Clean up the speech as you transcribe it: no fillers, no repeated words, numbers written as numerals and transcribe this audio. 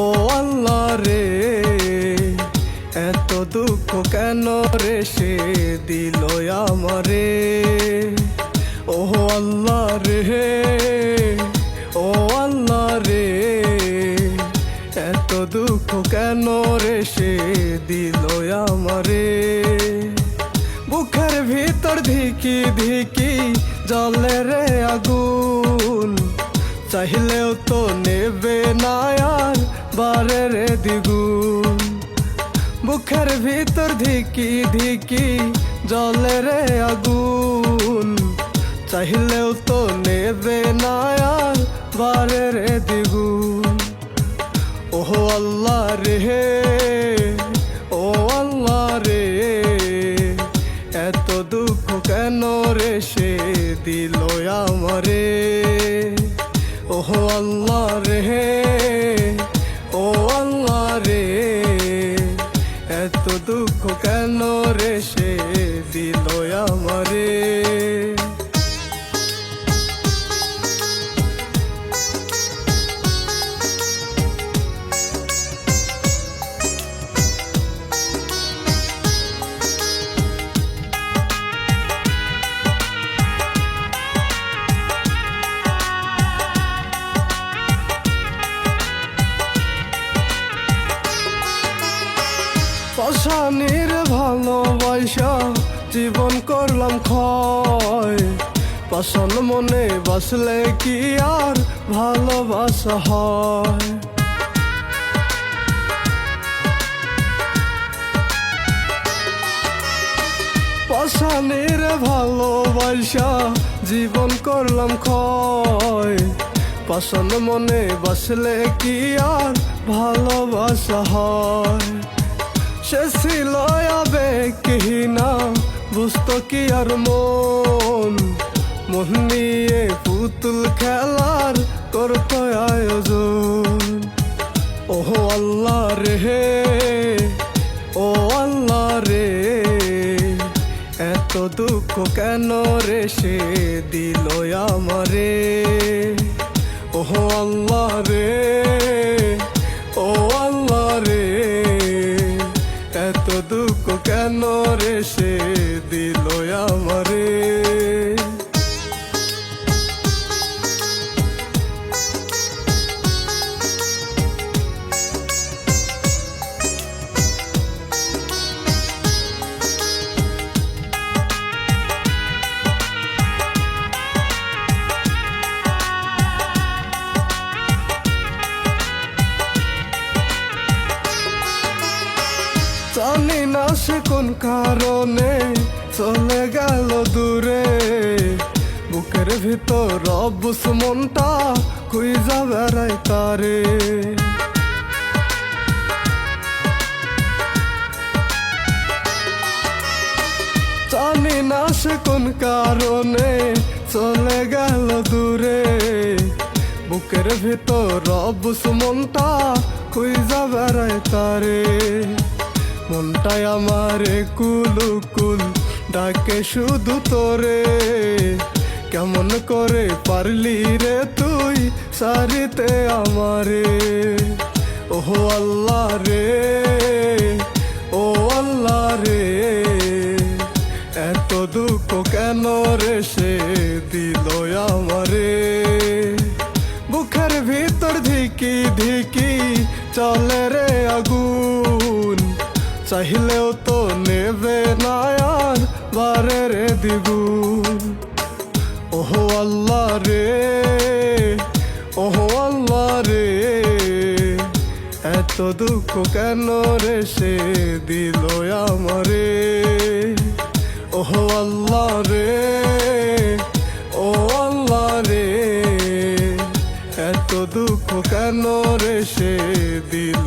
ও আল্লাহ রে, এত দুঃখ কেন রে সে দিল আমারে। ও আল্লাহ রে, ও আল্লাহ রে, এত দুঃখ কেন রে সে দিল আমারে। বুকের ভিতর ধিকি ধিকি জ্বলে রে আগুন, চাইলেও তো নেবে না আর বারে রে দ্বিগুণ। বুকের ভিতর ধিকি ধিকি জ্বলে রে আগুন, চাইলেও তো নেবে না আর বারে রে দ্বিগুণ। ও আল্লাহ রে, ও আল্লাহ রে, এত দুঃখ কেন রে সে দিল আমারে। ও আল্লাহ রে, ও আল্লাহ রে, এত দুঃখ কেন রে সে দিল আমারে। পাশানির ভালোবাসা জীবন করলাম ক্ষয়, পাশান মনে বাসলে কি আর ভালোবাসা হয়। পাশানির ভালোবাসা জীবন করলাম ক্ষয়, পাশান মনে বাসলে কি আর ভালোবাসা হয়। সে ছিল আবেগহীনা, বুঝতো কি আর মন, মন নিয়ে পুতুল খেলার করতো আয়োজন। ও আল্লাহ রে, ও আল্লাহ রে, এত দুঃখ কেন রে সে দিল আমারে। ও আল্লাহ রে, ও আল্লাহ রে, এত দুঃখ কেন রে সে দিল আমারে। জানি না সে কোন কারণে চলে গেল দূরে, বুকের ভিতর অবুঝ মনটা খুঁজা বেড়াই তারে। জানি না সে কোন কারণে চলে গেল দূরে, বুকের ভিতর অবুঝ মনটা খুঁজা বেড়াই তারে। মনটাই আমারে কুলুকুল ডাকে শুধু তোরে, কেমন করে পারলি রে তুই সারিতে আমারে। ও আল্লাহ রে, ও আল্লাহ রে, এত দুঃখ কেন রে সে দিল আমারে। বুকের ভিতর ধিকি ধিকি চলে রে আগুন, চাইলেও তো নেবে না আর বারে রে দ্বিগুণ। ও আল্লাহ রে, ও আল্লাহ রে, এত দুঃখ কেন রে সে দিল আমারে। ও আল্লাহ রে, ও আল্লাহ রে, এত দুঃখ কেন রে সে দিল